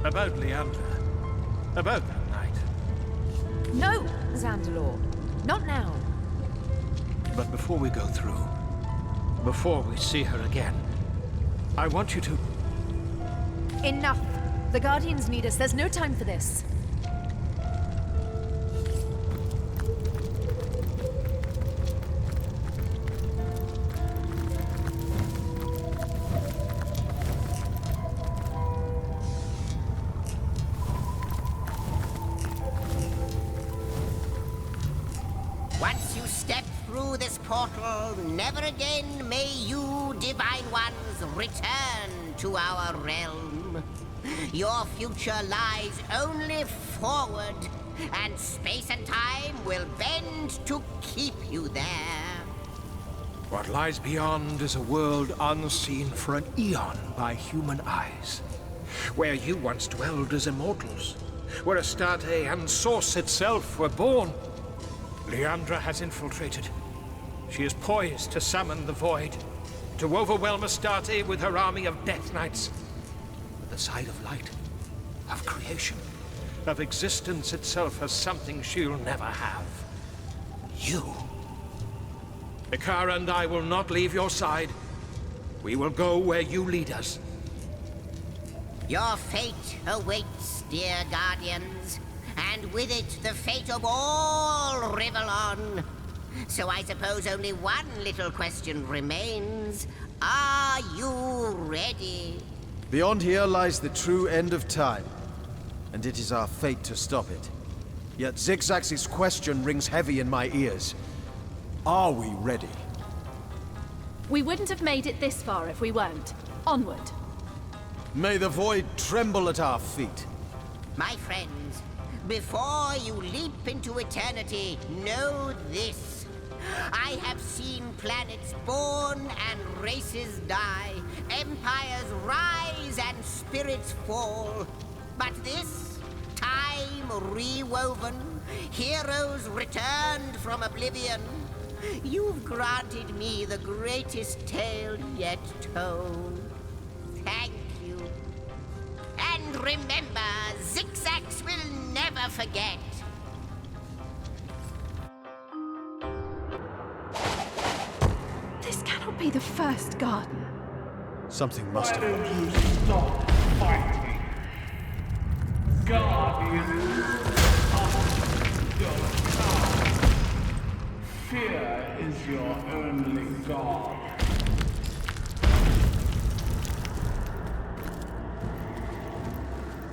About Leandra. About that night. No, Xandalore. Not now. But before we go through, before we see her again, I want you to... Enough. The Guardians need us. There's no time for this. Once you step through this portal, never again may you, Divine Ones, return to our realm. Your future lies only forward, and space and time will bend to keep you there. What lies beyond is a world unseen for an eon by human eyes. Where you once dwelled as immortals. Where Astarte and Source itself were born. Leandra has infiltrated. She is poised to summon the Void. To overwhelm Astarte with her army of Death Knights. The side of light. Of creation. Of existence itself as something she'll never have. You. Ikara and I will not leave your side. We will go where you lead us. Your fate awaits, dear Guardians, and with it the fate of all Rivellon. So I suppose only one little question remains. Are you ready? Beyond here lies the true end of time, and it is our fate to stop it. Yet Zigzax's question rings heavy in my ears. Are we ready? We wouldn't have made it this far if we weren't. Onward. May the Void tremble at our feet. My friends, before you leap into eternity, know this. I have seen planets born and races die, empires rise and spirits fall. But this, time rewoven, heroes returned from oblivion. You've granted me the greatest tale yet told. Thank you. And remember, Zigzags will never forget. This cannot be the first garden. Something must Why have... don't you stop fighting? Guardians of your time. Fear is your only god.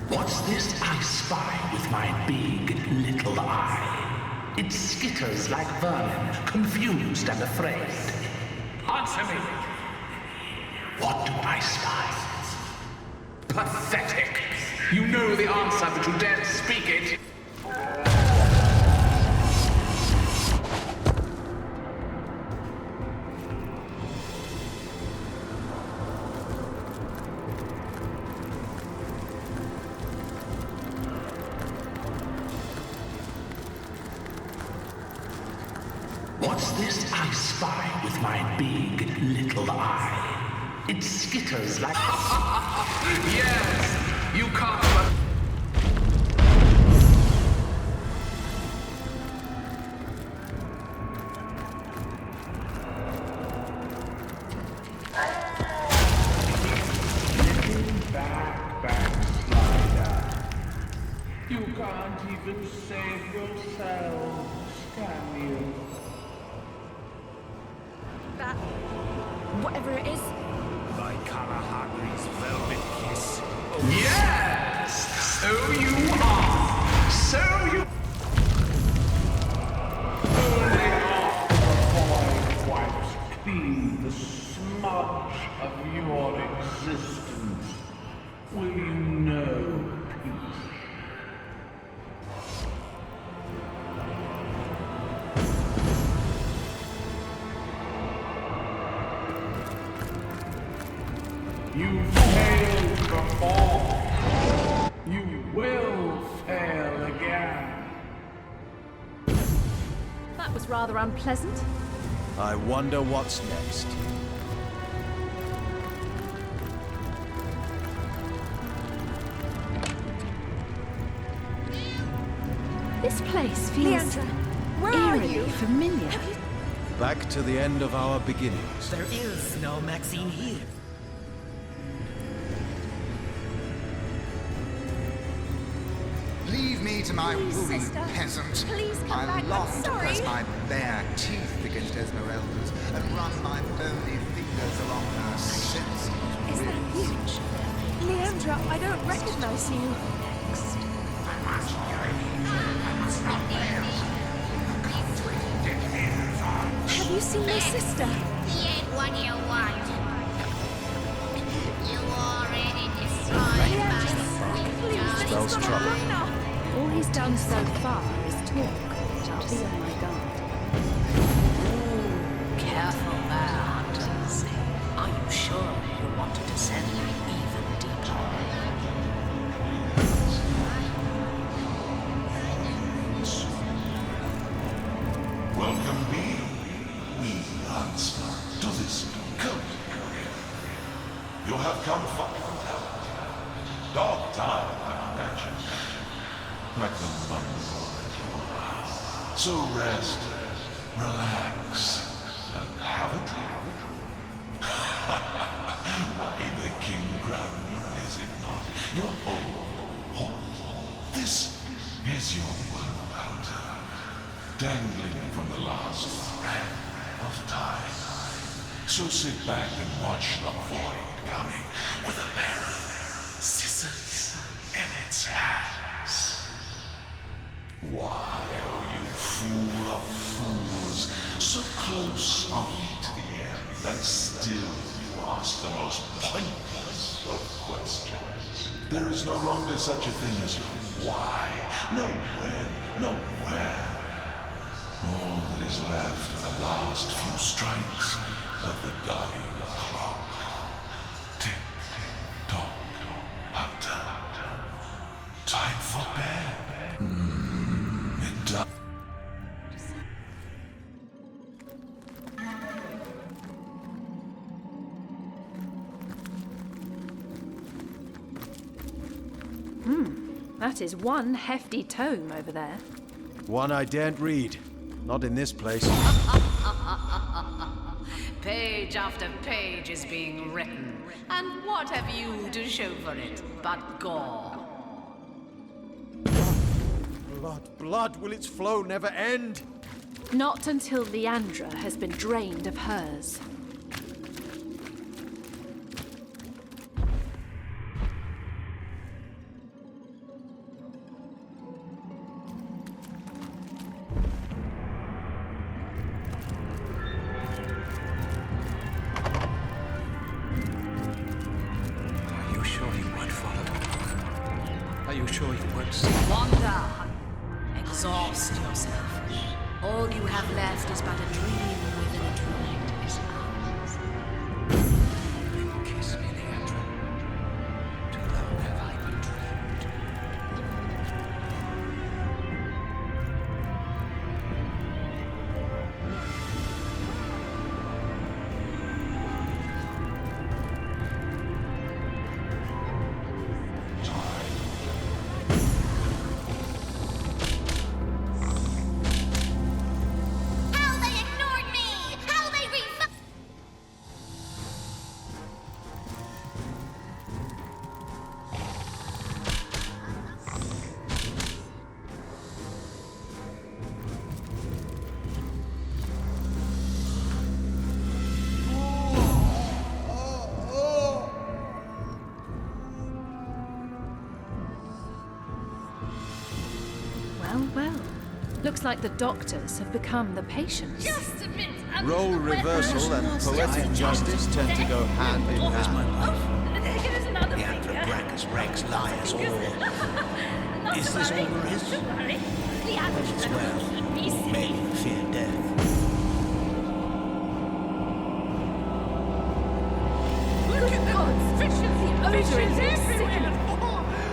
What's this I spy with my big little eye? It skitters like vermin, confused and afraid. Answer me! What do I spy? Pathetic! You know the answer, but you daren't speak it! What's this I spy with my big little eye? It skitters like... Yes! You can't... Backslider. You can't even save yourselves, can you? That... whatever it is. By Kalahari's velvet kiss. Yes! So you are! So you... Only after the Void wipes clean the smudge of your existence will you know peace. You failed before. You will fail again. That was rather unpleasant. I wonder what's next. This place feels Leandra, where are eerily you? familiar. Back to the end of our beginnings. There is no Maxine here. Leave me to my Please, wooing, sister. peasant. Please come I back, I'm long to sorry. press my bare teeth against Esmeralda's and run my bony fingers along her sensitive Is that ribs. you? Leandra, I don't recognize you. Have you seen my sister? Yet what do you want? You already destroyed my sweet darling. Spells trouble. All he's done so far is talk. I'll be on my guard. Careful there, hunters. Are you sure you want to descend even deeper? Welcome we huntsmen, to this cozy area. You have come far. Dark time, I imagine. Like the months. So rest, relax, and have a drink. Why the king crown, is it not? Your own home. This is your world, hunter. Dangling from the last thread of time. So sit back and watch the void coming with a pair of scissors in its hands. Why, oh you fool of fools, so close are we to the end, and still you ask the most pointless of questions. There is no longer such a thing as why, no when, no where. All that is left are the last few strikes of the dying clock. Tick, tock, hunter. Time for bed. It does. That is one hefty tome over there. One I daren't read. Not in this place. Page after page is being written. And what have you to show for it but gore? Blood, blood, will its flow never end? Not until Leandra has been drained of hers. Are you sure you won't follow? Are you sure you won't see? Wander. Exhaust yourself. All you have left is but a dream within a dream. Kiss me, Leandra. Too long have I been dreamed. How they ignored me! How they Well, well. Looks like the doctors have become the patients. Just a bit. Role reversal and poetic justice tend to go hand in hand. There goes another Leandra, finger. braggers, rags, liars, all. Not Is to this worry. all there is? Don't worry. Leandra As well, be safe. men fear death. Look at gods! Fishes! The odor is everywhere!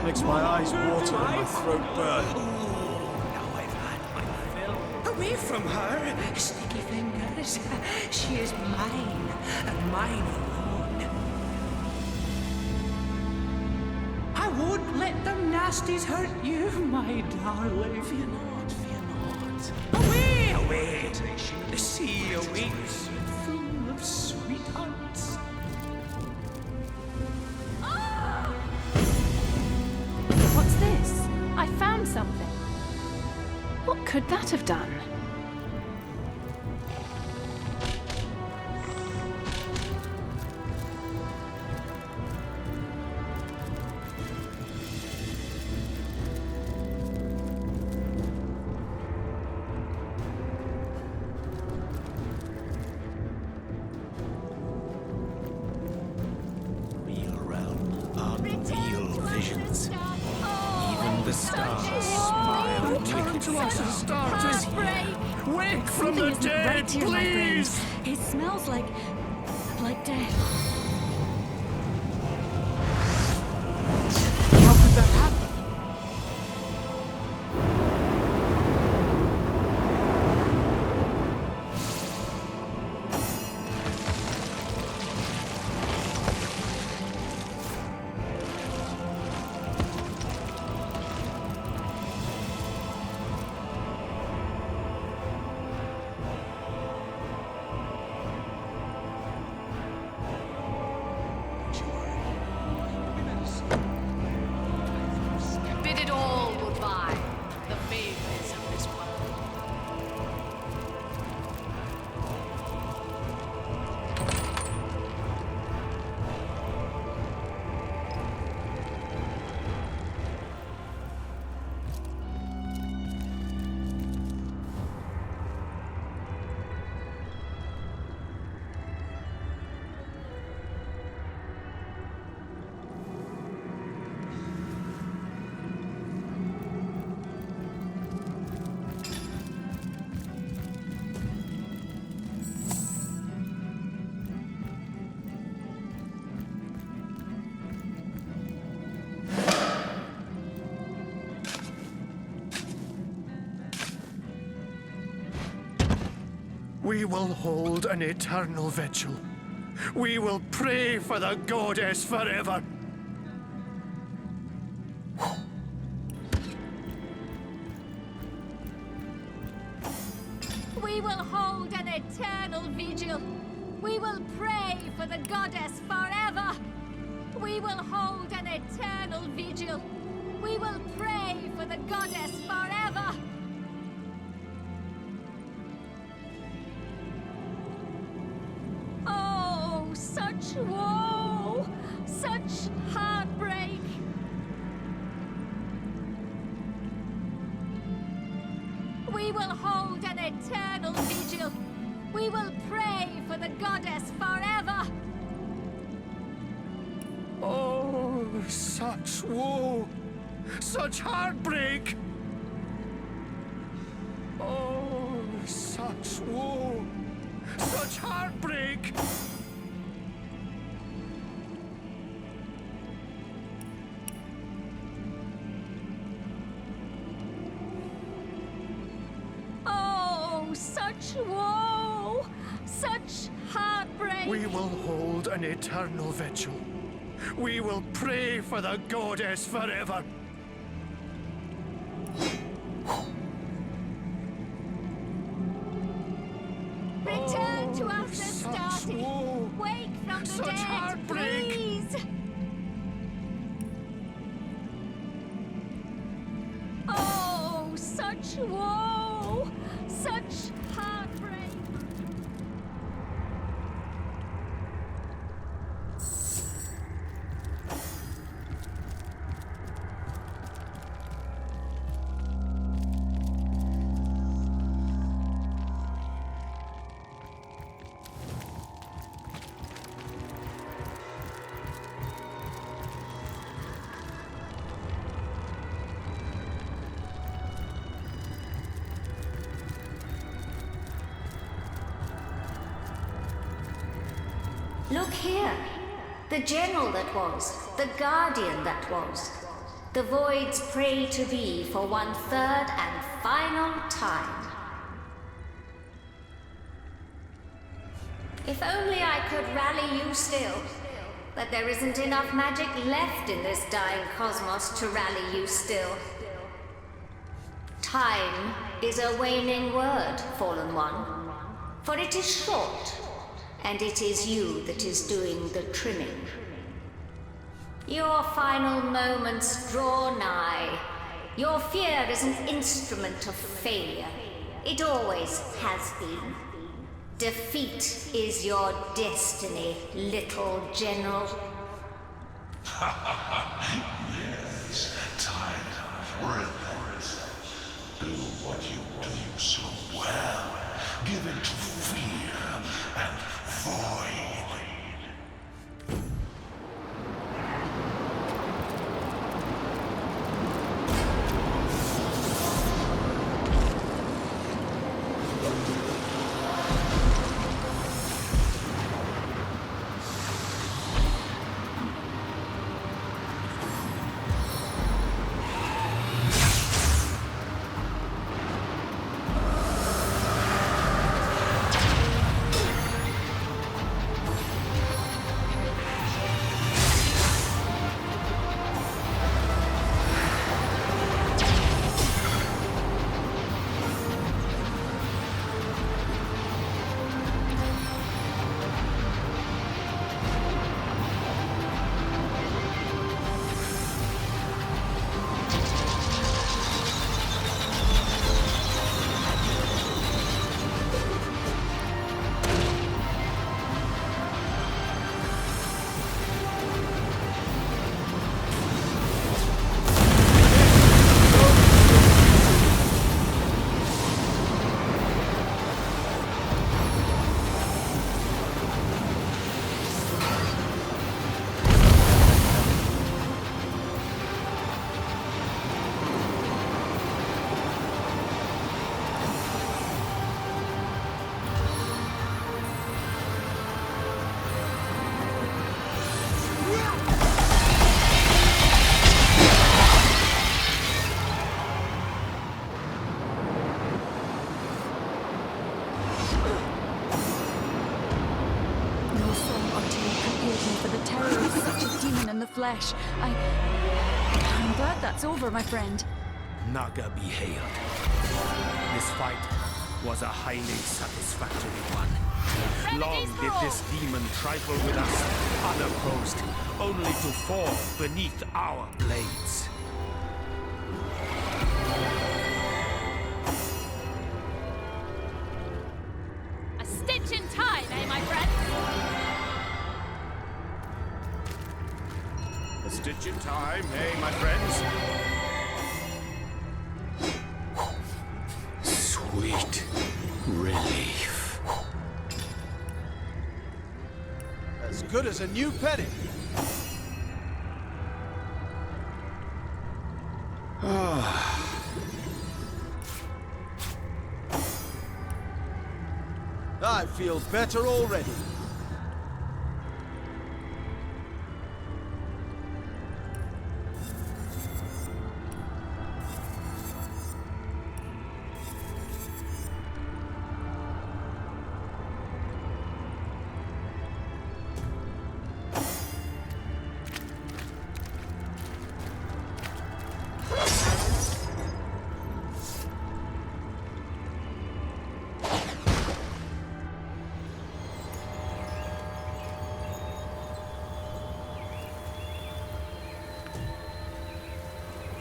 Makes my eyes water and my throat burn. Now I've had my fill. Away from her, sticky fingers. She is mine, and mine alone. I won't let them nasty nasties hurt you, my darling? Fear not, fear not. Away, away! The sea awaits, full of sweethearts. What's this? I found something. What could that have done? Real realm, unreal visions. Even the stars smile. Return to us and start us. Wake from the dead, please! It smells like death. How could that happen? Bid it all goodbye. The favors of this world. We will hold an eternal vigil. We will pray for the goddess forever. We will hold an eternal vigil. We will pray for the goddess forever. We will hold an eternal vigil. We will pray for the goddess forever. Oh, such woe! Such heartbreak! We will hold an eternal vigil. We will pray for the goddess forever. Oh, such woe! Such heartbreak! Oh, such woe! Such heartbreak! Oh, such woe! Such heartbreak! We will hold an eternal vigil. We will pray for the goddess forever. Return to us, such Astarte! woe. Wake from the Such dead, heartbreak. please! Oh, such woe! Such heartbreak! Look here. The general that was, the guardian that was. The voids pray to thee for one third and final time. If only I could rally you still. that there isn't enough magic left in this dying cosmos to rally you still. Time is a waning word, Fallen One, for it is short, and it is you that is doing the trimming. Your final moments draw nigh. Your fear is an instrument of failure. It always has been. Defeat is your destiny, little general. Yes, time relents. Do what you do so well. Give in to fear and void. Flesh. I'm glad that's over, my friend. Naga be hailed. This fight was a highly satisfactory one. Long did this demon trifle with us, unopposed, only to fall beneath our blades. A stitch in time, eh, my friend? A stitch in time, eh, my friends? Sweet relief. As good as a new penny. I feel better already.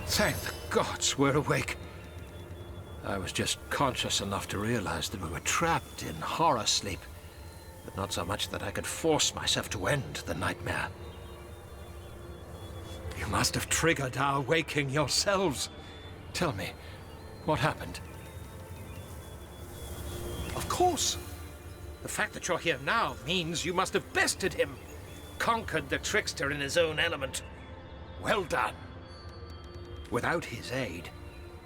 Thank the gods we're awake. I was just conscious enough to realize that we were trapped in horror sleep, but not so much that I could force myself to end the nightmare. You must have triggered our waking yourselves. Tell me, what happened? Of course! The fact that you're here now means you must have bested him, conquered the trickster in his own element. Well done. Without his aid,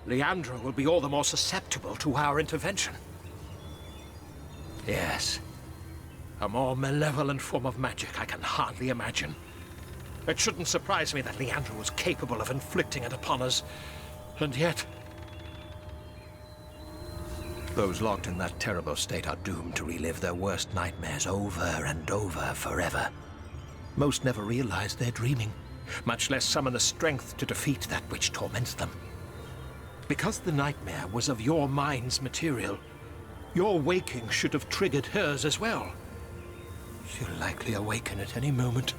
Leandra will be all the more susceptible to our intervention. Yes. A more malevolent form of magic I can hardly imagine. It shouldn't surprise me that Leandra was capable of inflicting it upon us. And yet... those locked in that terrible state are doomed to relive their worst nightmares over and over forever. Most never realize they're dreaming, much less summon the strength to defeat that which torments them. Because the nightmare was of your mind's material, your waking should have triggered hers as well. She'll likely awaken at any moment.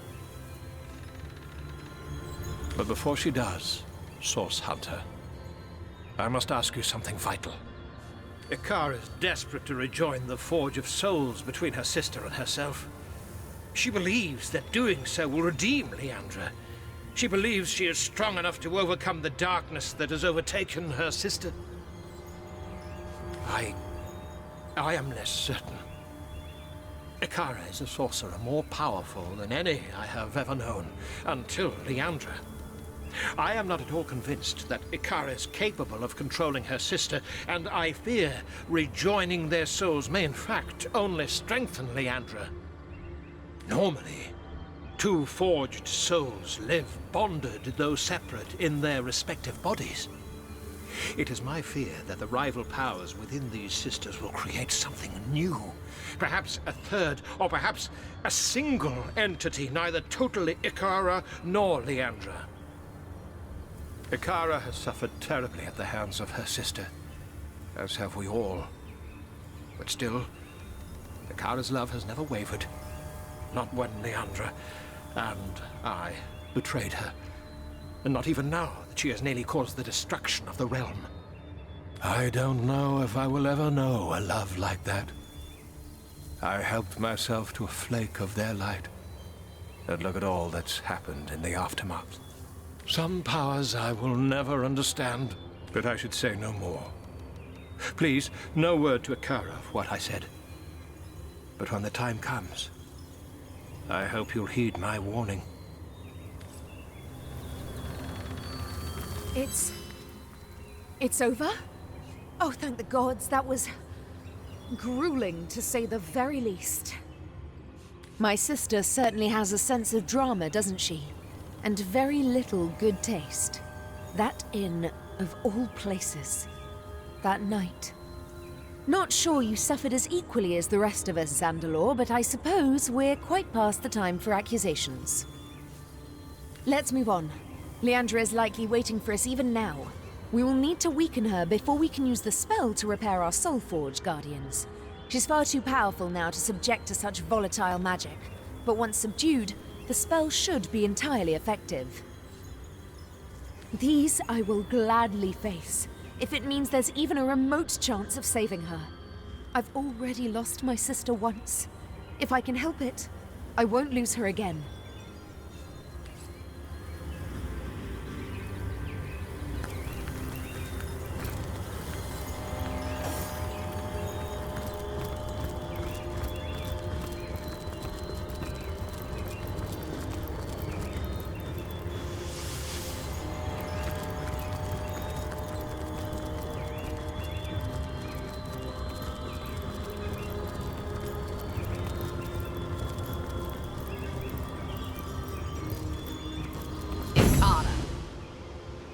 But before she does, Source Hunter, I must ask you something vital. Ikara is desperate to rejoin the Forge of Souls between her sister and herself. She believes that doing so will redeem Leandra. She believes she is strong enough to overcome the darkness that has overtaken her sister. I am less certain. Ikara is a sorcerer more powerful than any I have ever known, until Leandra. I am not at all convinced that Ikara is capable of controlling her sister, and I fear rejoining their souls may in fact only strengthen Leandra. Normally, two forged souls live bonded, though separate, in their respective bodies. It is my fear that the rival powers within these sisters will create something new. Perhaps a third, or perhaps a single entity, neither totally Ikara nor Leandra. Ikara has suffered terribly at the hands of her sister, as have we all. But still, Ikara's love has never wavered. Not when Leandra and I betrayed her. And not even now that she has nearly caused the destruction of the realm. I don't know if I will ever know a love like that. I helped myself to a flake of their light. And look at all that's happened in the aftermath. Some powers I will never understand, but I should say no more. Please, no word to Ikara of what I said. But when the time comes, I hope you'll heed my warning. It's over? Oh, thank the gods, that was grueling, to say the very least. My sister certainly has a sense of drama, doesn't she? And very little good taste. That inn, of all places. That night. Not sure you suffered as equally as the rest of us, Zandalore, but I suppose we're quite past the time for accusations. Let's move on. Leandra is likely waiting for us even now. We will need to weaken her before we can use the spell to repair our Soul Forge Guardians. She's far too powerful now to subject to such volatile magic, but once subdued, the spell should be entirely effective. These I will gladly face, if it means there's even a remote chance of saving her. I've already lost my sister once. If I can help it, I won't lose her again.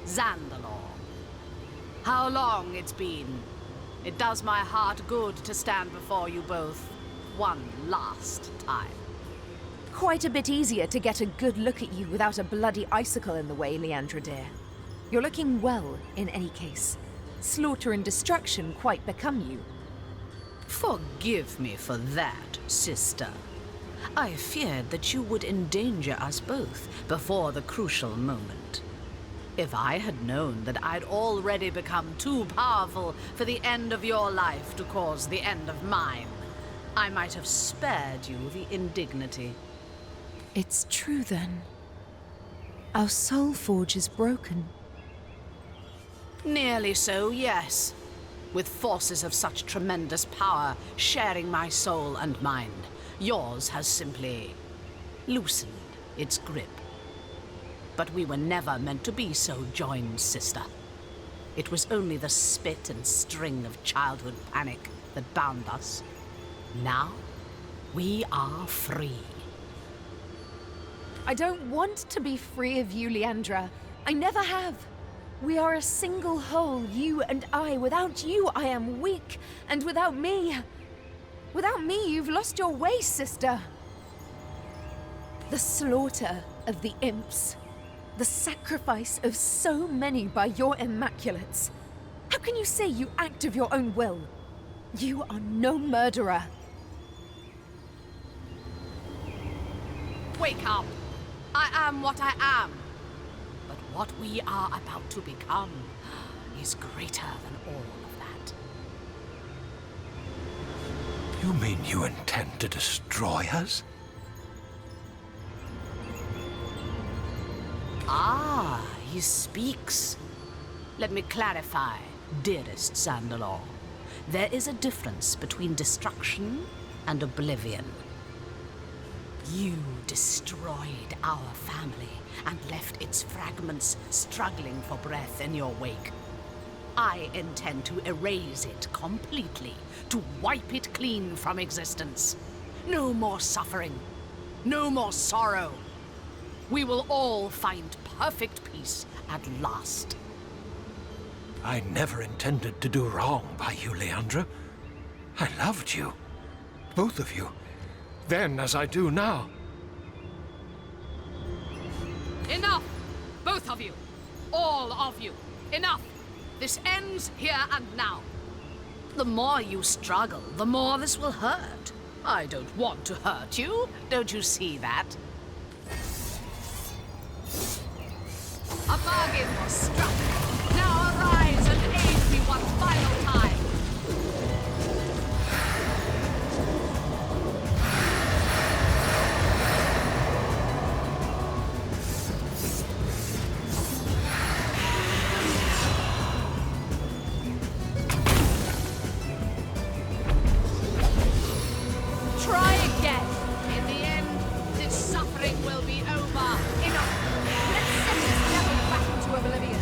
Zandalore. How long it's been. It does my heart good to stand before you both one last time. Quite a bit easier to get a good look at you without a bloody icicle in the way, Leandra dear. You're looking well, in any case. Slaughter and destruction quite become you. Forgive me for that, sister. I feared that you would endanger us both before the crucial moment. If I had known that I'd already become too powerful for the end of your life to cause the end of mine, I might have spared you the indignity. It's true, then. Our soul forge is broken. Nearly so, yes. With forces of such tremendous power sharing my soul and mind, yours has simply loosened its grip. But we were never meant to be so joined, sister. It was only the spit and string of childhood panic that bound us. Now, we are free. I don't want to be free of you, Leandra. I never have. We are a single whole, you and I. Without you, I am weak. And without me... Without me, you've lost your way, sister. The slaughter of the imps. The sacrifice of so many by your Immaculates. How can you say you act of your own will? You are no murderer. Wake up! I am what I am. But what we are about to become is greater than all of that. You mean you intend to destroy us? Ah, he speaks. Let me clarify, dearest Sandalor. There is a difference between destruction and oblivion. You destroyed our family and left its fragments struggling for breath in your wake. I intend to erase it completely, to wipe it clean from existence. No more suffering, no more sorrow. We will all find perfect peace at last. I never intended to do wrong by you, Leandra. I loved you. Both of you. Then as I do now. Enough! Both of you! All of you! Enough! This ends here and now. The more you struggle, the more this will hurt. I don't want to hurt you. Don't you see that? A bargain was struck. Now arise and aid me one final time. Try again. In the end, this suffering will be over. Enough. Let's send this devil back into oblivion.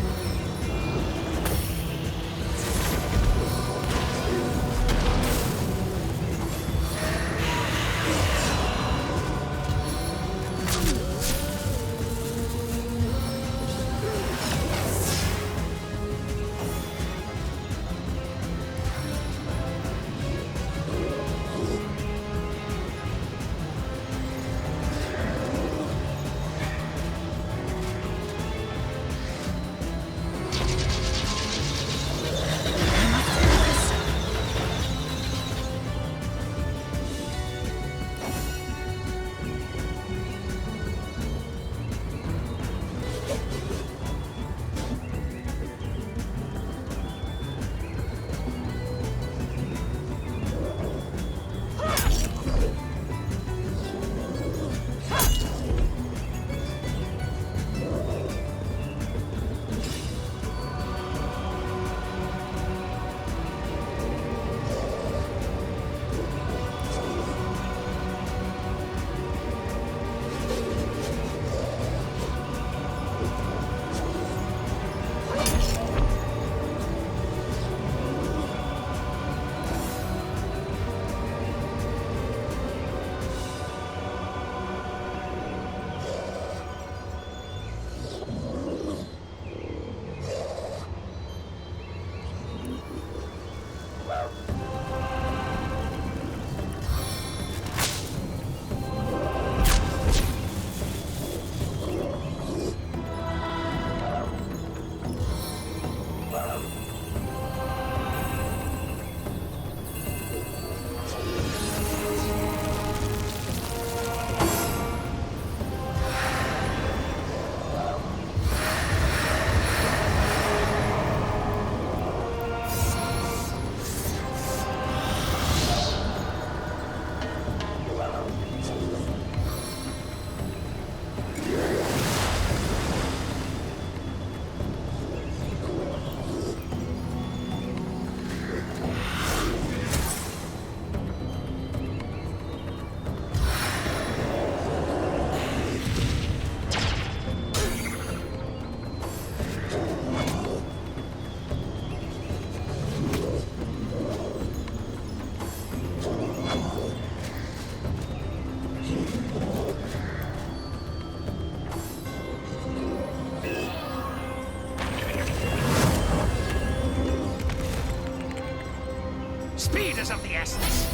Speed is of the essence.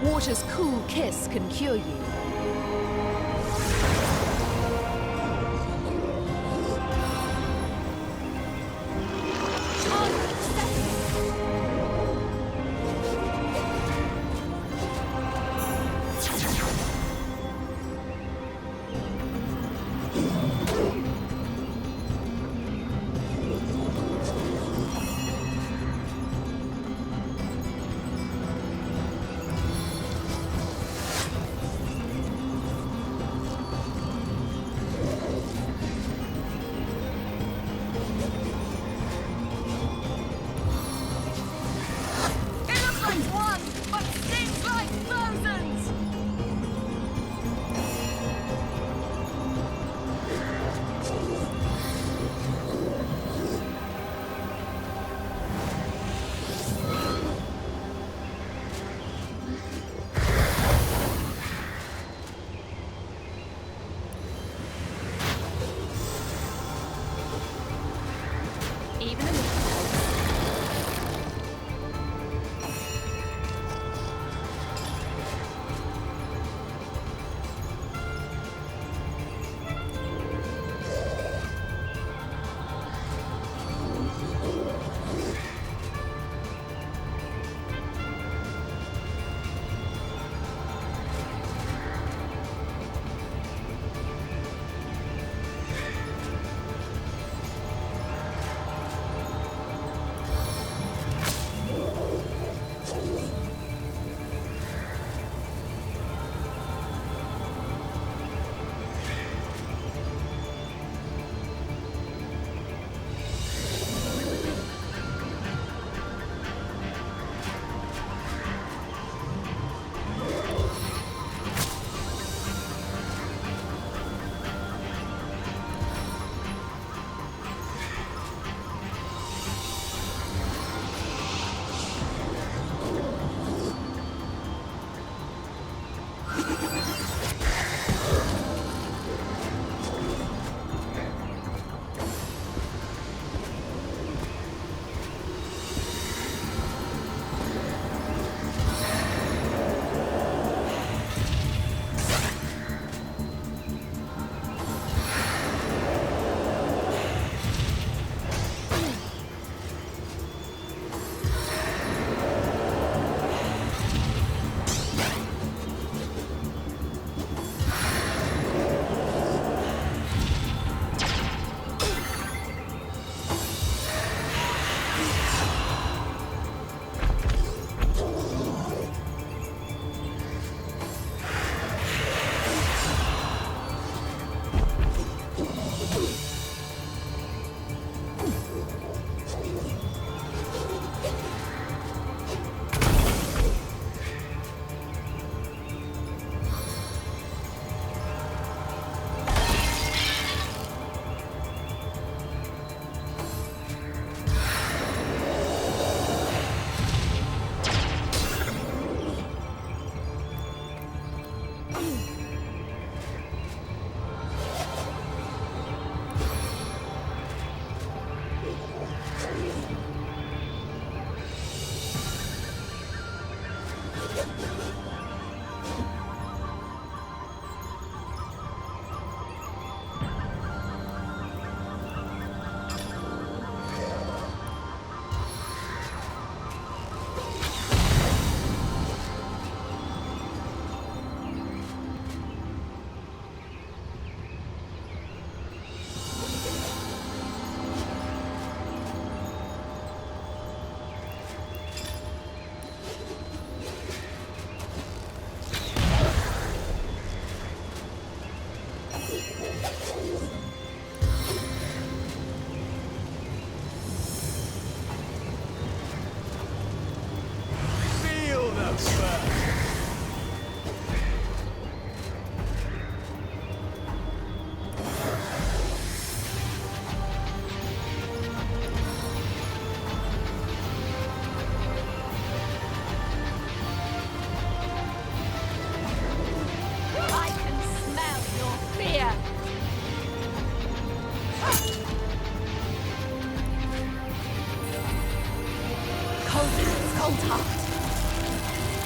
Water's cool kiss can cure you.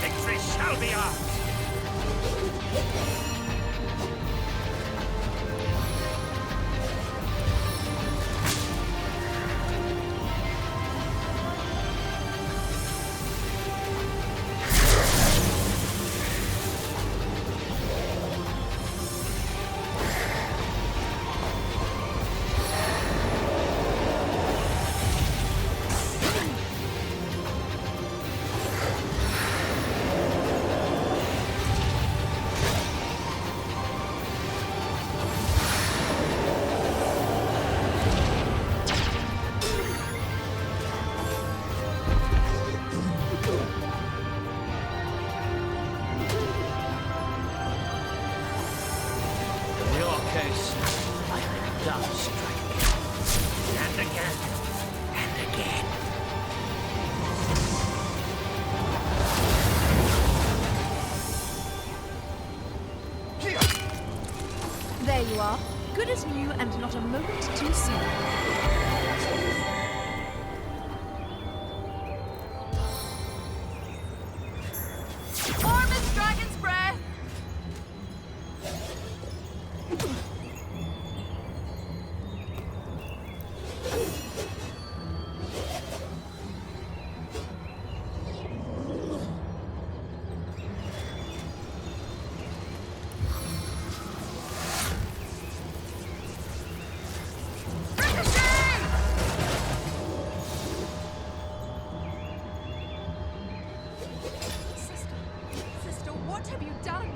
Victory shall be ours! There you are. Good as new and not a moment too soon. Ormus Dragon's Breath! Sister, what have you done?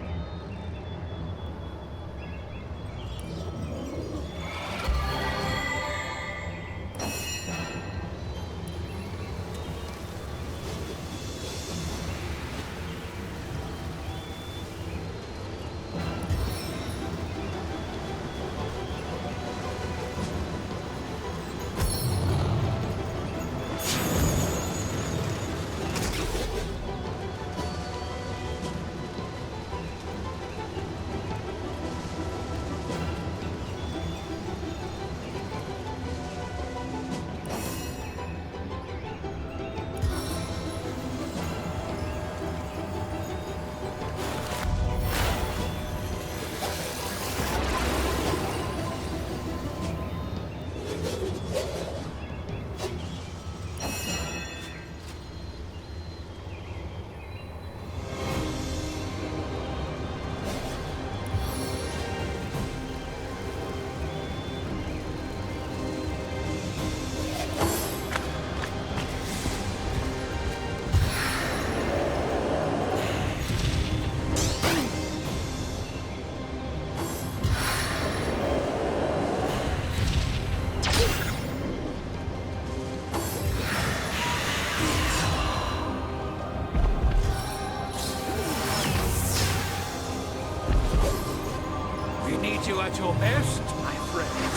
You at your best, my friend.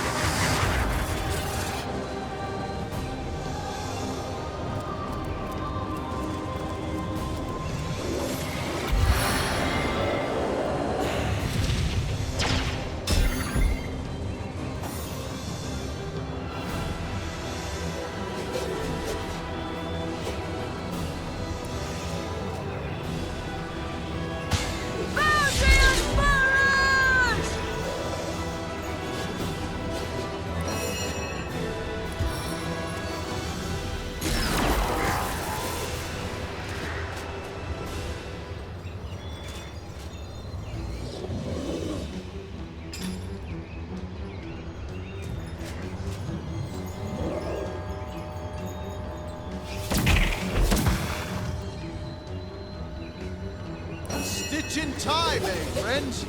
Stitch in time, eh, friends?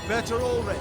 better already.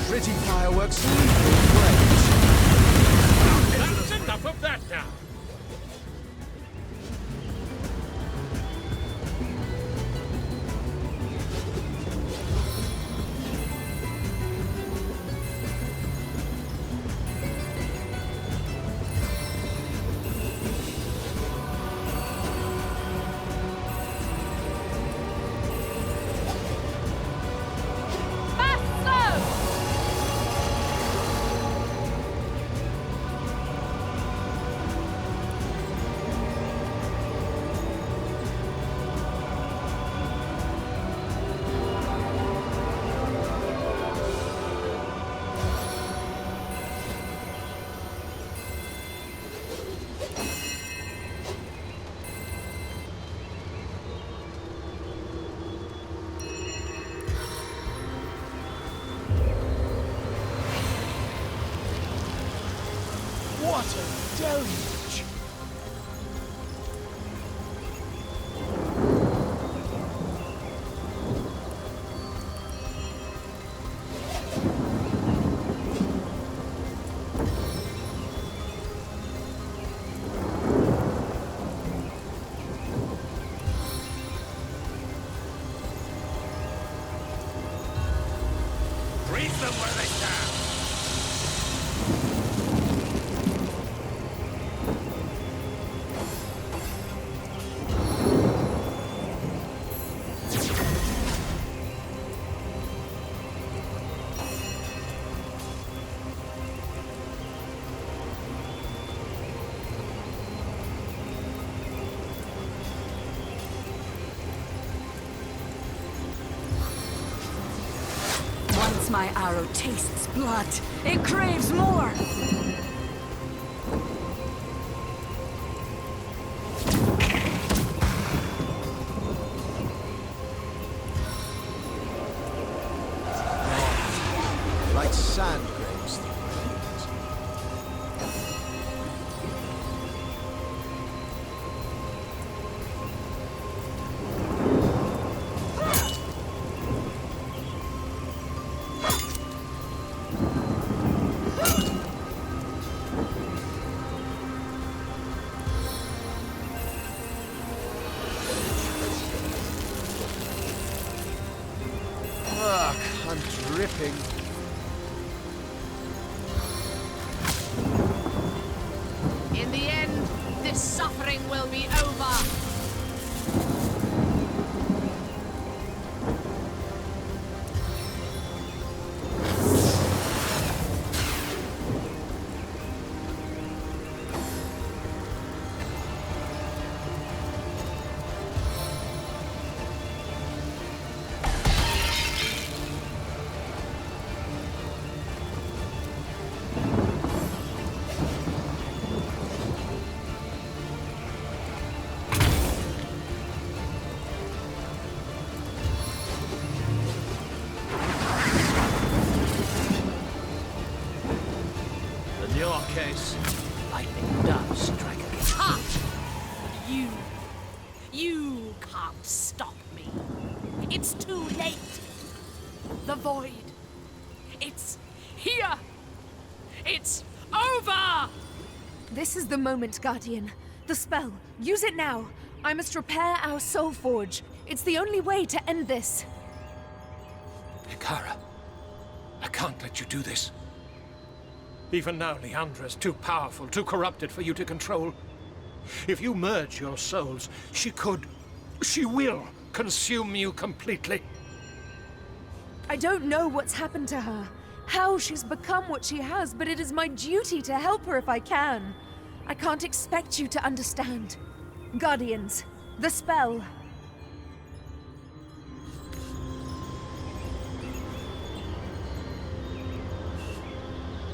Pretty fireworks. That's enough of that now. What a deluge! Freeze them where they stand. Once my arrow tastes blood, it craves more! Like sand grains. Ugh, I'm dripping. In the end, this suffering will be over. In your case, lightning does strike again. Ha! You can't stop me. It's too late. The void. It's here. It's over! This is the moment, Guardian. The spell. Use it now. I must repair our soul forge. It's the only way to end this. Ikara, I can't let you do this. Even now, Leandra's too powerful, too corrupted for you to control. If you merge your souls, she will consume you completely. I don't know what's happened to her, how she's become what she has, but it is my duty to help her if I can. I can't expect you to understand. Guardians, the spell.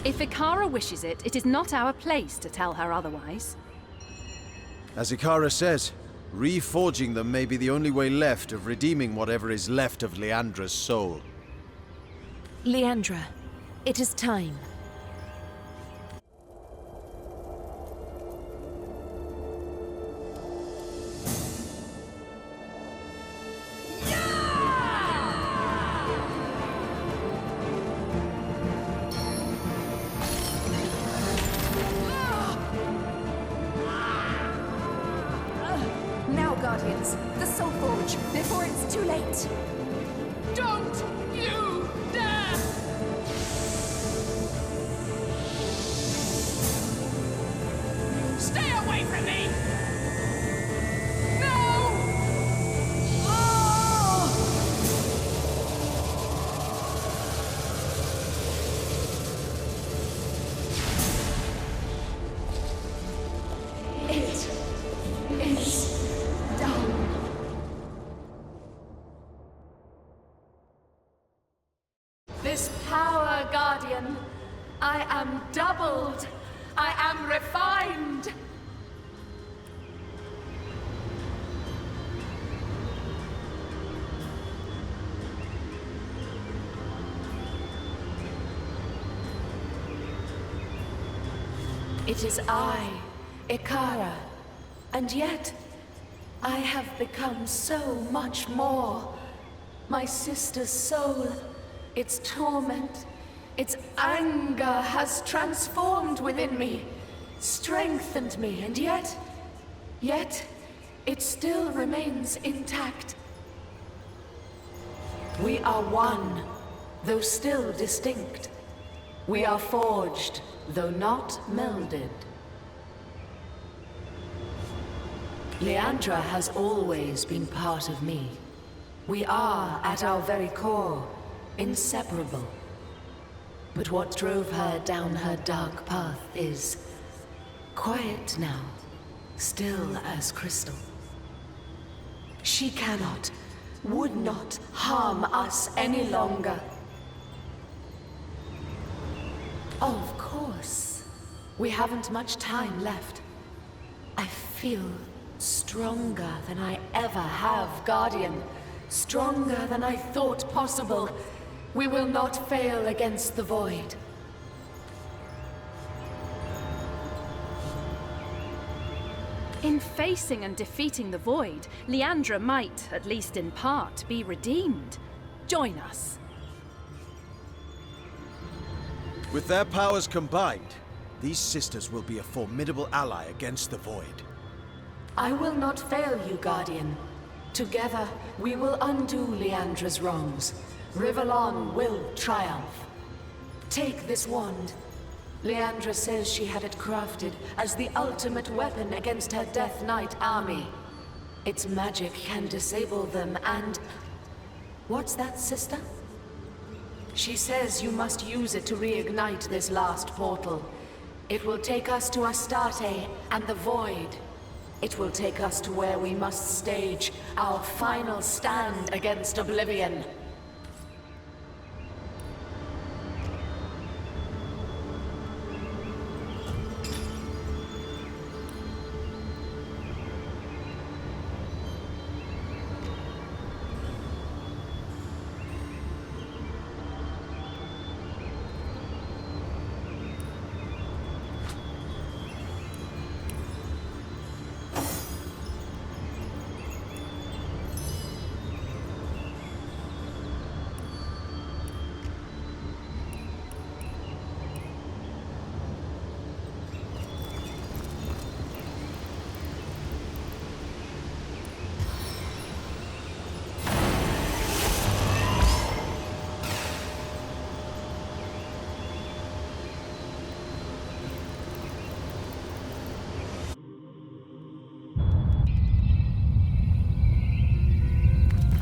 If Ikara wishes it, it is not our place to tell her otherwise. As Ikara says, reforging them may be the only way left of redeeming whatever is left of Leandra's soul. Leandra, it is time. Now, Guardians, the Soul Forge, before it's too late. Don't you dare! Stay away from me! No! Oh! It is done. This power, Guardian, I am doubled. I am refined. It is I, Ikara, and yet I have become so much more. My sister's soul, its torment, its anger has transformed within me, strengthened me, and yet it still remains intact. We are one, though still distinct. We are forged, though not melded. Leandra has always been part of me. We are, at our very core, inseparable. But what drove her down her dark path is quiet now, still as crystal. She cannot, would not harm us any longer. Of course. We haven't much time left. I feel stronger than I ever have, Guardian. Stronger than I thought possible. We will not fail against the Void. In facing and defeating the Void, Leandra might, at least in part, be redeemed. Join us. With their powers combined, these sisters will be a formidable ally against the Void. I will not fail you, Guardian. Together, we will undo Leandra's wrongs. Rivellon will triumph. Take this wand. Leandra says she had it crafted as the ultimate weapon against her Death Knight army. Its magic can disable them and... What's that, sister? She says you must use it to reignite this last portal. It will take us to Astarte and the Void. It will take us to where we must stage our final stand against Oblivion.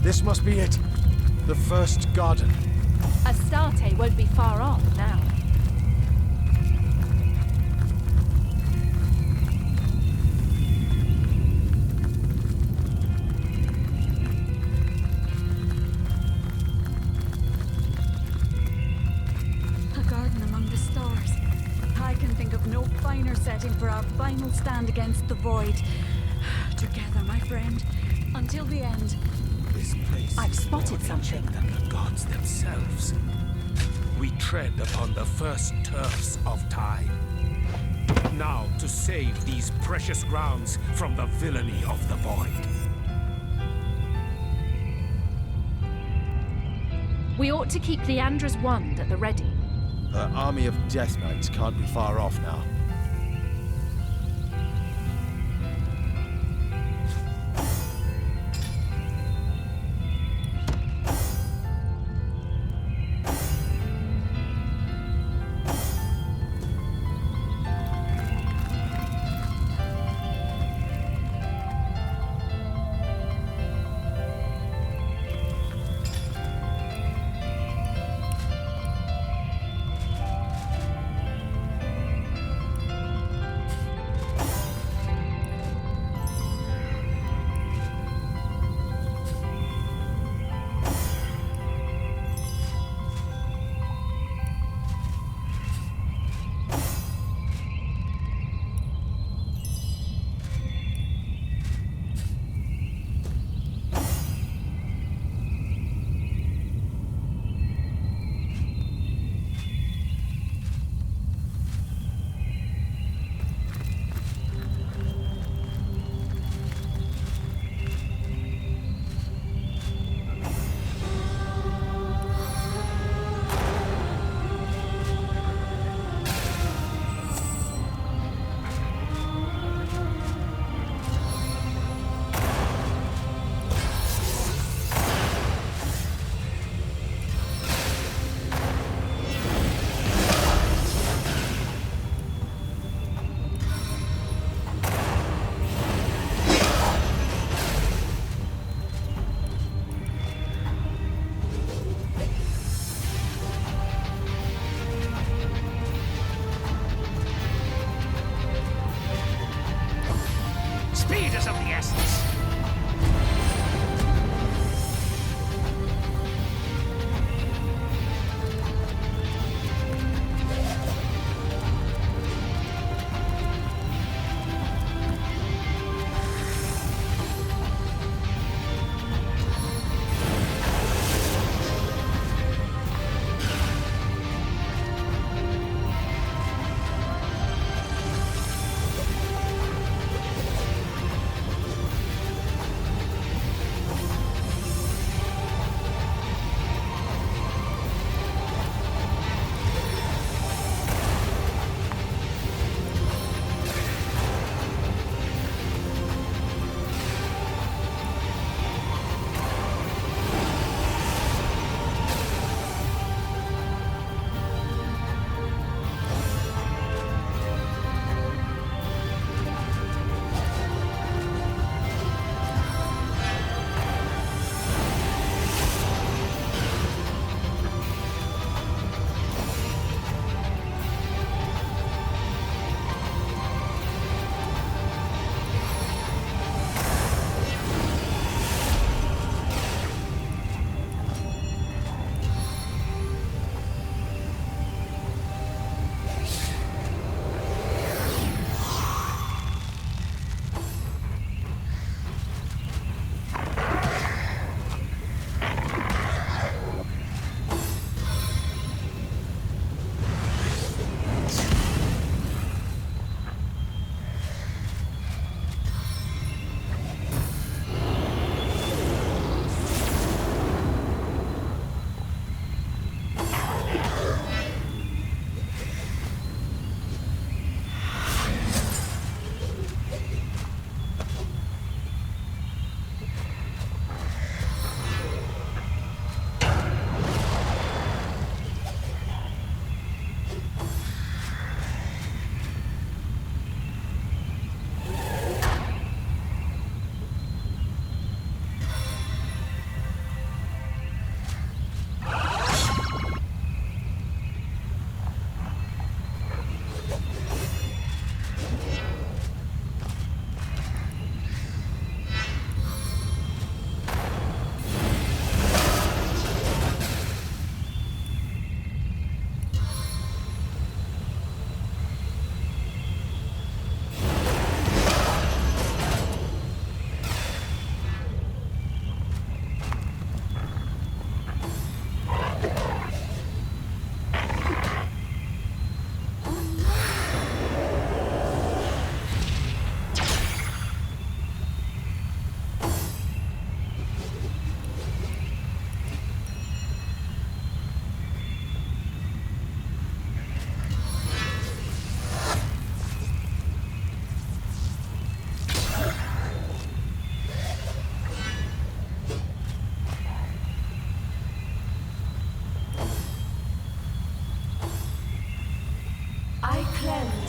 This must be it. The first garden. Astarte won't be far off now. A garden among the stars. I can think of no finer setting for our final stand against the void. Together, my friend, until the end. This place I've is spotted more something. ancient than the gods themselves. We tread upon the first turfs of time. Now to save these precious grounds from the villainy of the void. We ought to keep Leandra's wand at the ready. Her army of Death Knights can't be far off now.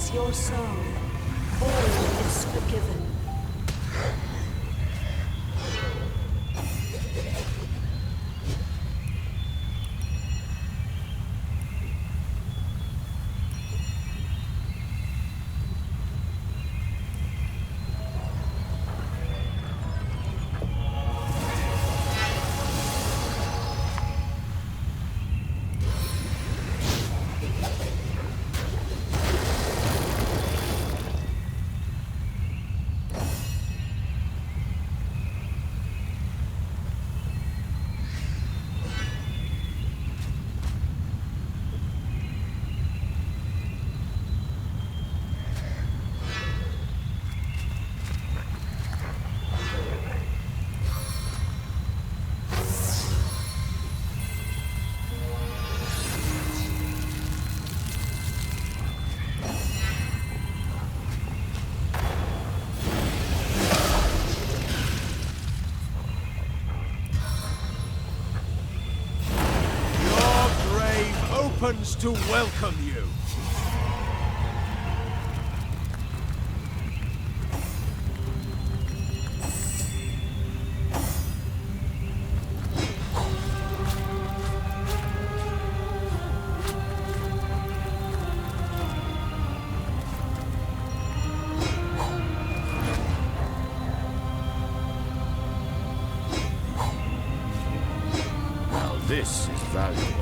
Release your soul. All is forgiven. Opens to welcome you. Now this is valuable.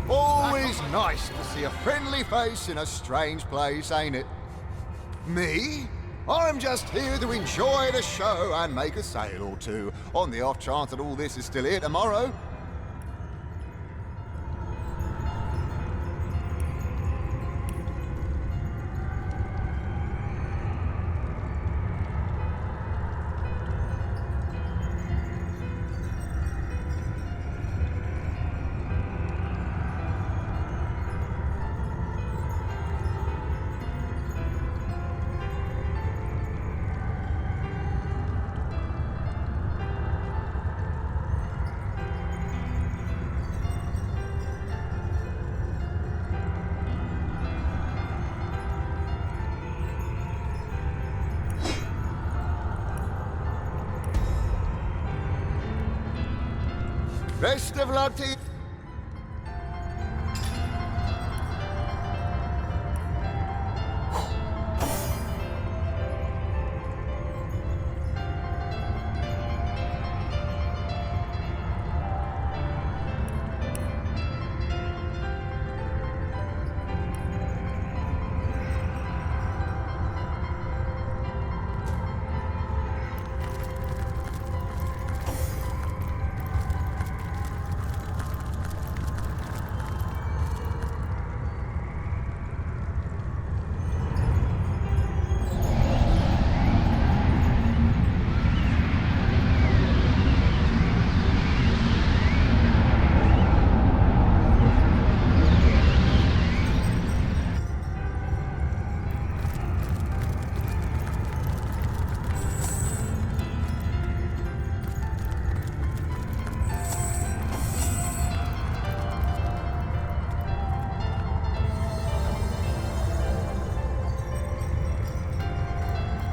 Always nice to see a friendly face in a strange place, ain't it? Me? I'm just here to enjoy the show and make a sale or two, on the off chance that all this is still here tomorrow. Best of luck to you.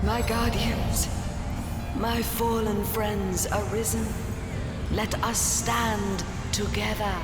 My guardians, my fallen friends arisen, let us stand together.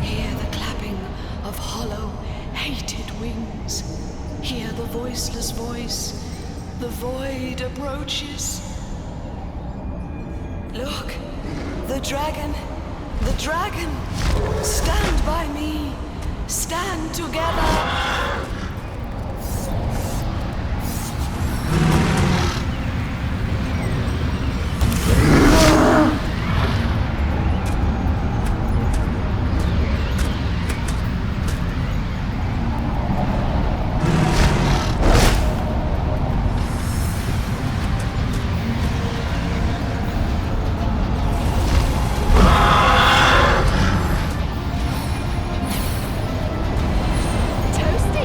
Hear the clapping of hollow, hated wings. Hear the voiceless voice. The void approaches. Look, the dragon. The dragon. Stand by me. Stand together. Toasty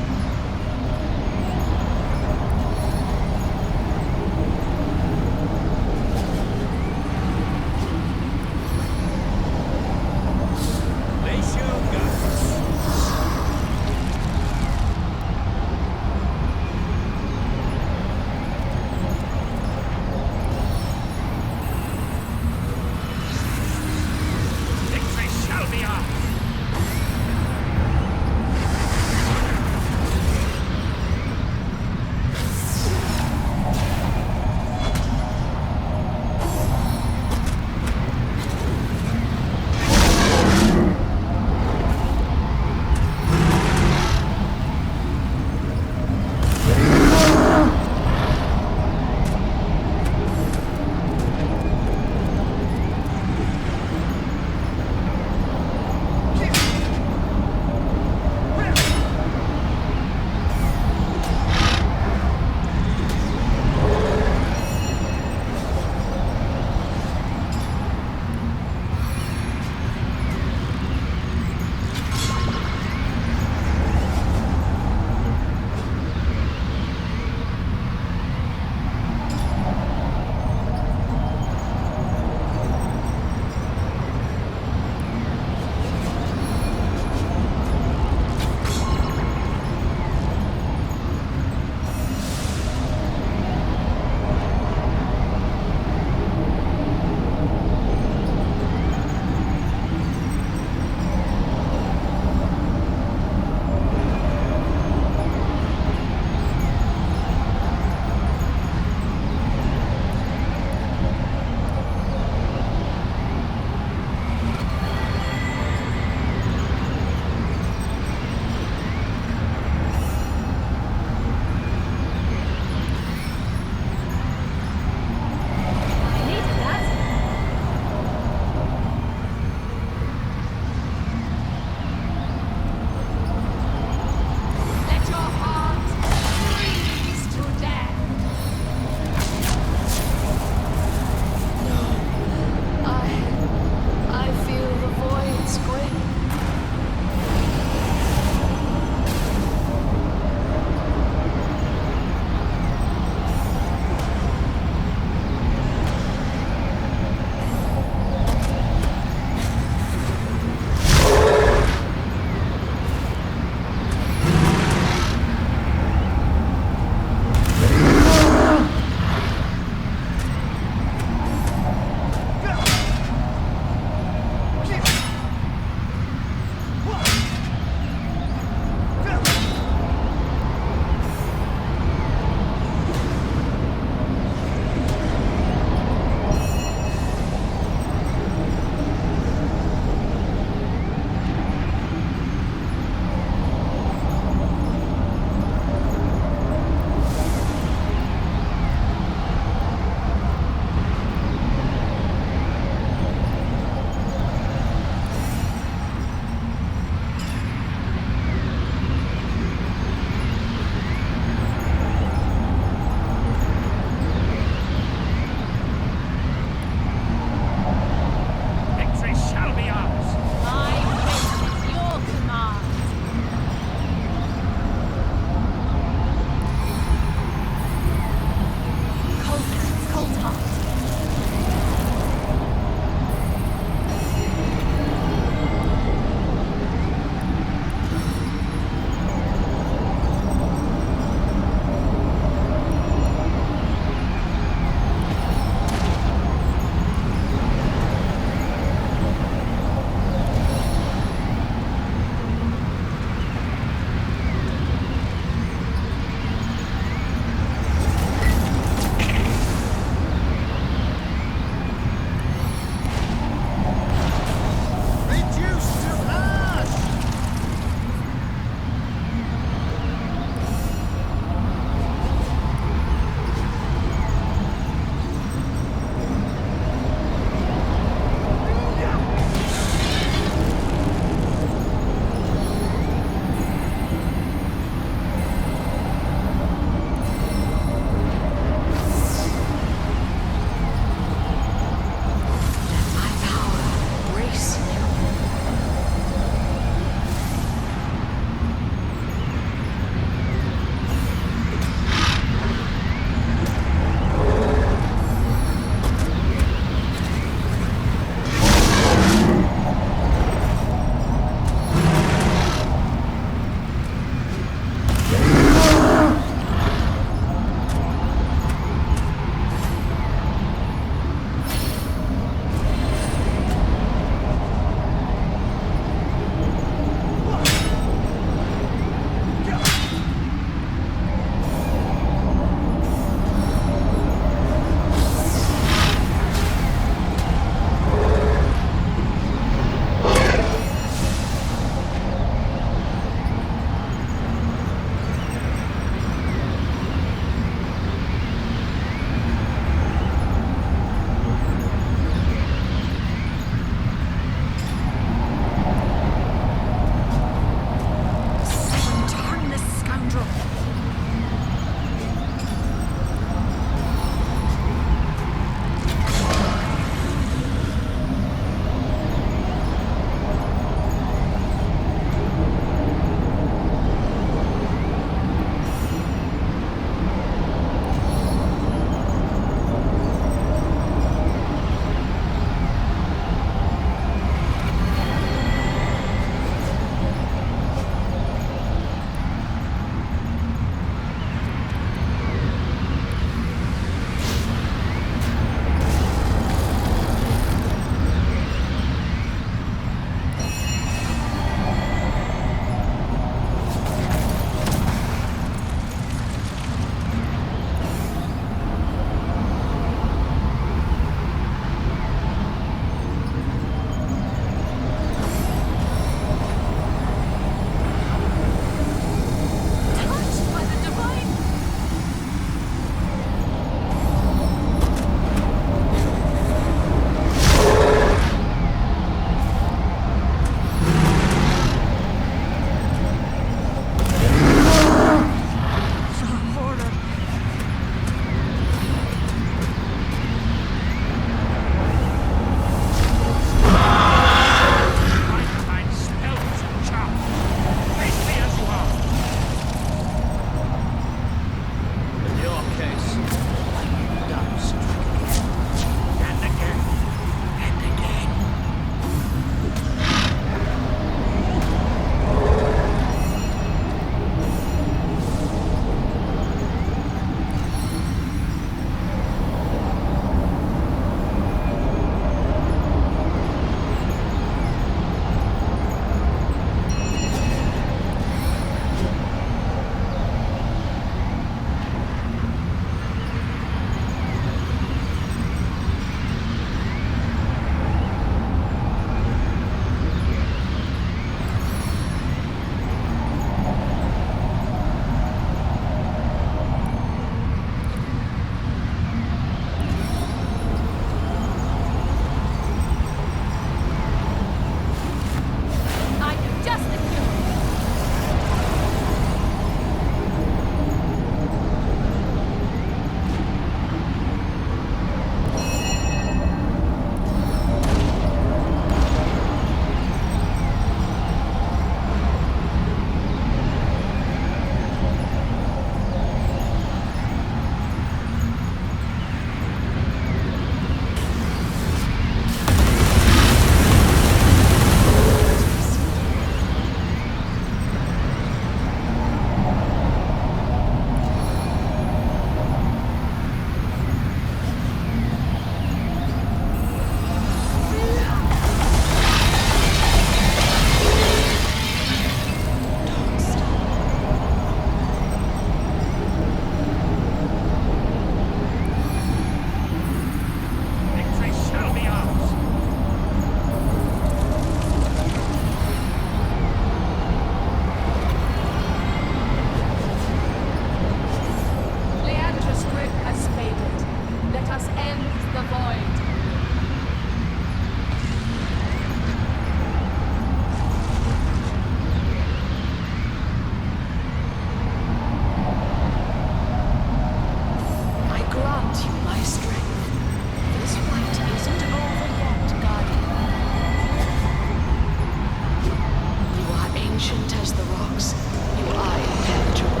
ancient as the rocks, you are impenetrable.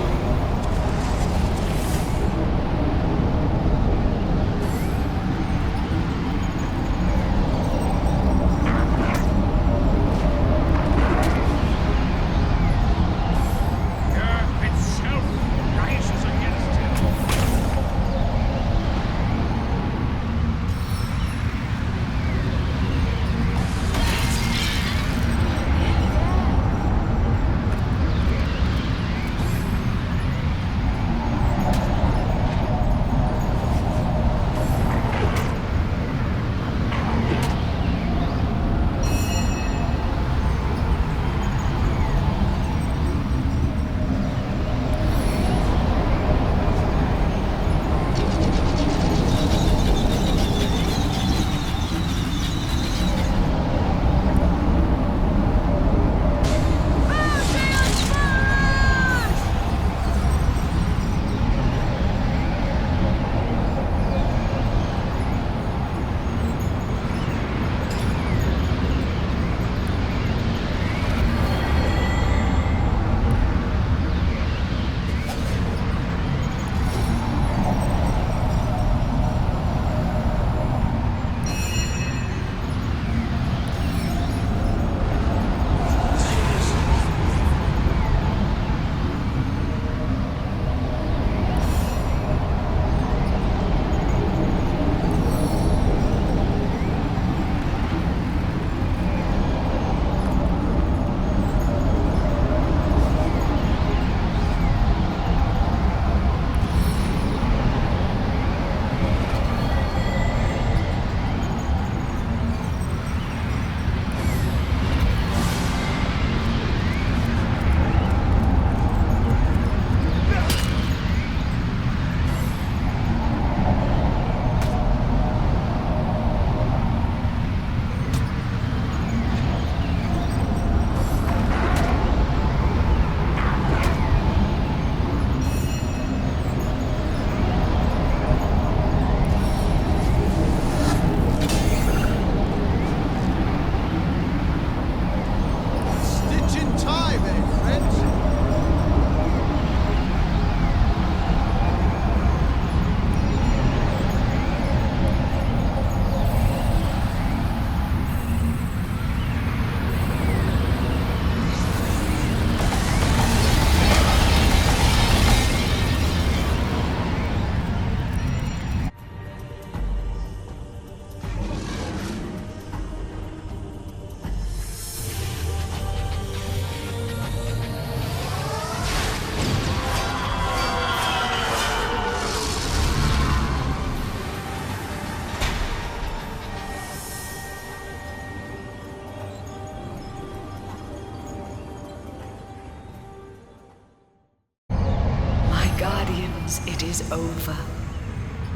It is over.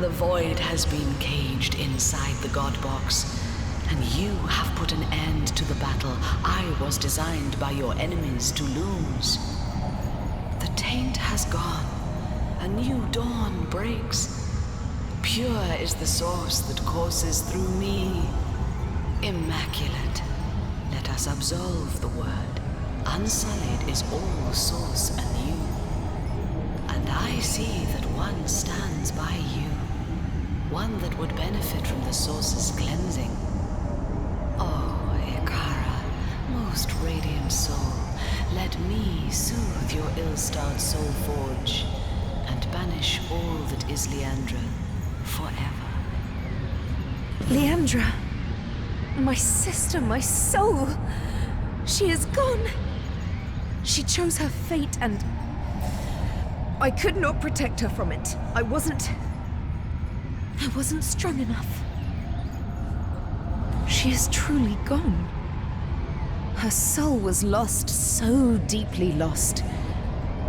The void has been caged inside the God Box, and you have put an end to the battle I was designed by your enemies to lose. The taint has gone. A new dawn breaks. Pure is the source that courses through me. Immaculate. Let us absolve the word. Unsullied is all source anew. And I see that one stands by you, one that would benefit from the source's cleansing. Oh, Ikara, most radiant soul, let me soothe your ill-starred soul forge and banish all that is Leandra forever. Leandra, my sister, my soul, she is gone. She chose her fate and I could not protect her from it. I wasn't strong enough. She is truly gone. Her soul was lost, so deeply lost.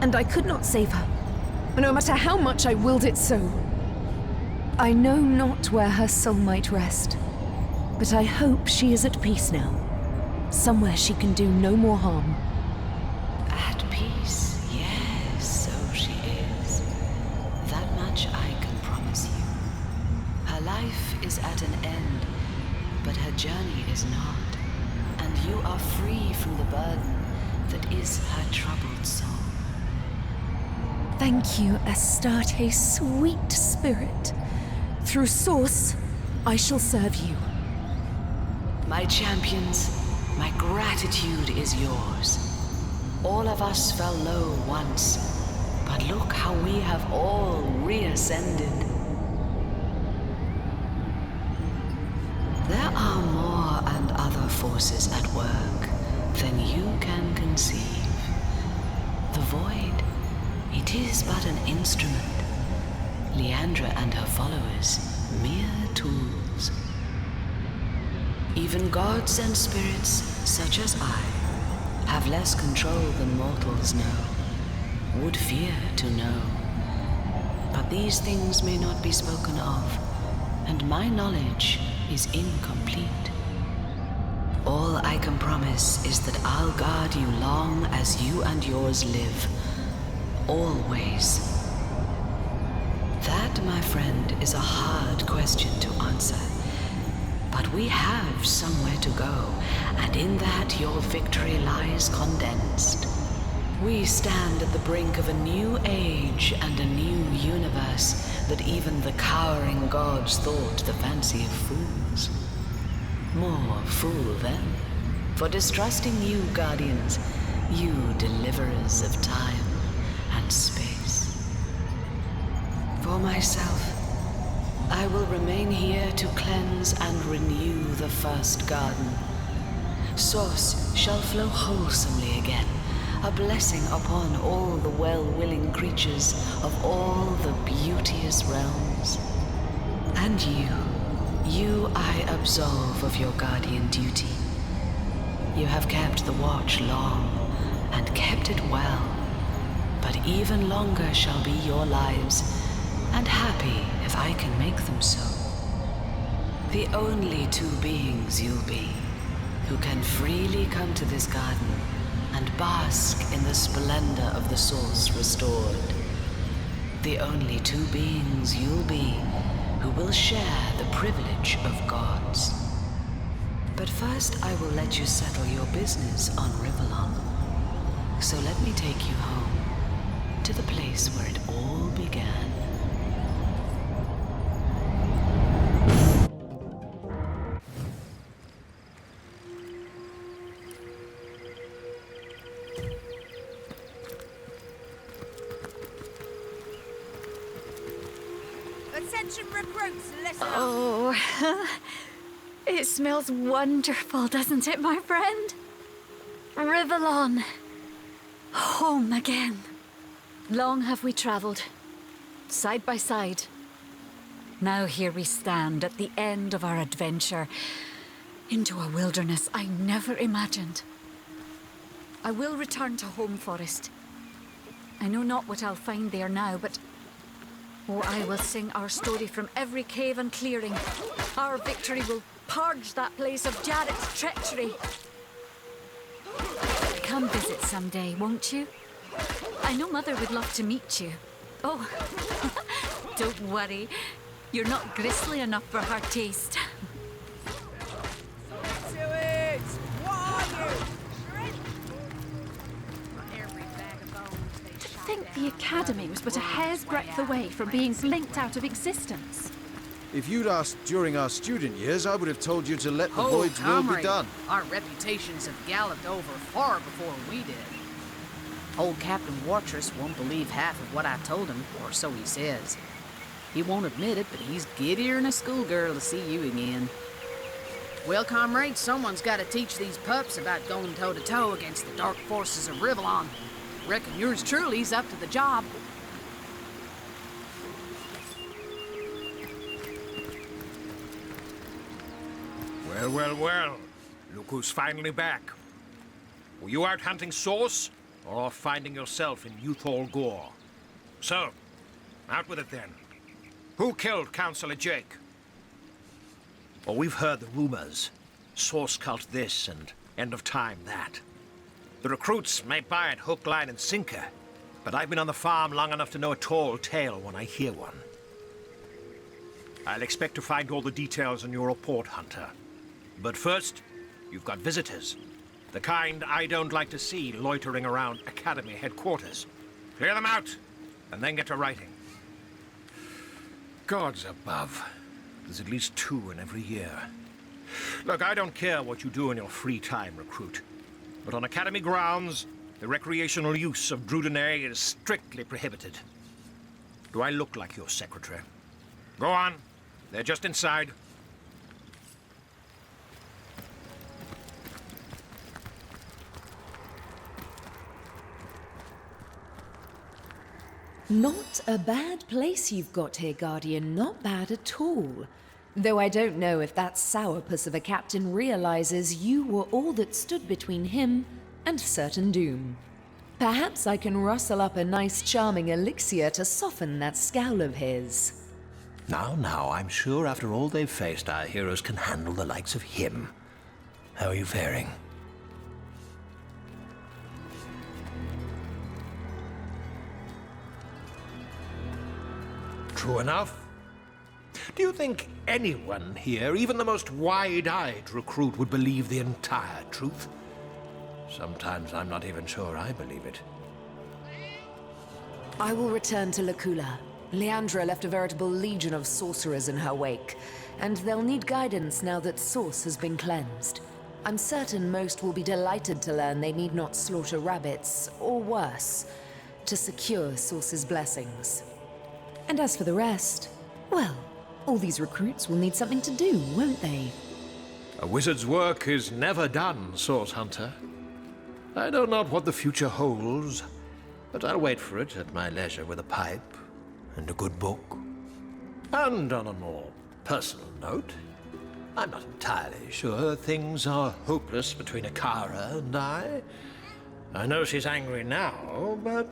And I could not save her, no matter how much I willed it so. I know not where her soul might rest, but I hope she is at peace now. Somewhere she can do no more harm. At peace, yes, so she is. That much I can promise you. Her life is at an end, but her journey is not. And you are free from the burden that is her troubled soul. Thank you, Astarte, sweet spirit. Through Source, I shall serve you. My champions, my gratitude is yours. All of us fell low once, but look how we have all reascended. There are more and other forces at work than you can conceive. The Void, it is but an instrument. Leandra and her followers, mere tools. Even gods and spirits, such as I, have less control than mortals know, would fear to know. But these things may not be spoken of, and my knowledge is incomplete. All I can promise is that I'll guard you long as you and yours live. Always. That, my friend, is a hard question to answer. But we have somewhere to go, and in that your victory lies condensed. We stand at the brink of a new age and a new universe that even the cowering gods thought the fancy of fools. More fool them, for distrusting you, guardians, you deliverers of time and space. For myself, I will remain here to cleanse and renew the first garden. Source shall flow wholesomely again, a blessing upon all the well-willing creatures of all the beauteous realms. And you I absolve of your guardian duty. You have kept the watch long, and kept it well, but even longer shall be your lives, and happy if I can make them so. The only two beings you'll be, who can freely come to this garden and bask in the splendor of the Source restored. The only two beings you'll be, who will share the privilege of gods. But first I will let you settle your business on Rivellon. So let me take you home, to the place where it all began. Attention recruits, listen up. Oh, it smells wonderful, doesn't it, my friend? Rivellon. Home again. Long have we travelled, side by side. Now here we stand at the end of our adventure into a wilderness I never imagined. I will return to Home Forest. I know not what I'll find there now, but oh, I will sing our story from every cave and clearing. Our victory will purge that place of Jarrett's treachery. Come visit someday, won't you? I know Mother would love to meet you. Oh, don't worry. You're not gristly enough for her taste. To think the Academy was but a hair's breadth away from being blinked out of existence. If you'd asked during our student years, I would have told you to let the Oh, Void's will be comrade, done. Our reputations have galloped over far before we did. Old Captain Wartress won't believe half of what I told him, or so he says. He won't admit it, but he's giddier than a schoolgirl to see you again. Well, comrade, someone's got to teach these pups about going toe-to-toe against the dark forces of Rivellon. Reckon yours truly's up to the job. Well, well, well. Look who's finally back. Were you out hunting Source, or off finding yourself in Youthall Gore? So, out with it then. Who killed Councillor Jake? Well, we've heard the rumors. Source cult this and end of time that. The recruits may buy it hook, line, and sinker, but I've been on the farm long enough to know a tall tale when I hear one. I'll expect to find all the details in your report, Hunter. But first, you've got visitors. The kind I don't like to see loitering around Academy headquarters. Clear them out, and then get to writing. Gods above. There's at least 2 in every year. Look, I don't care what you do in your free time, recruit. But on Academy grounds, the recreational use of Drudenay is strictly prohibited. Do I look like your secretary? Go on. They're just inside. Not a bad place you've got here, Guardian. Not bad at all. Though I don't know if that sourpuss of a captain realizes you were all that stood between him and certain doom. Perhaps I can rustle up a nice charming elixir to soften that scowl of his. Now, I'm sure after all they've faced, our heroes can handle the likes of him. How are you faring? True enough. Do you think anyone here, even the most wide-eyed recruit, would believe the entire truth? Sometimes I'm not even sure I believe it. I will return to Lacula. Leandra left a veritable legion of sorcerers in her wake, and they'll need guidance now that Source has been cleansed. I'm certain most will be delighted to learn they need not slaughter rabbits, or worse, to secure Source's blessings. And as for the rest, well, all these recruits will need something to do, won't they? A wizard's work is never done, Source Hunter. I know not what the future holds, but I'll wait for it at my leisure with a pipe and a good book. And on a more personal note, I'm not entirely sure things are hopeless between Akara and I. I know she's angry now, but...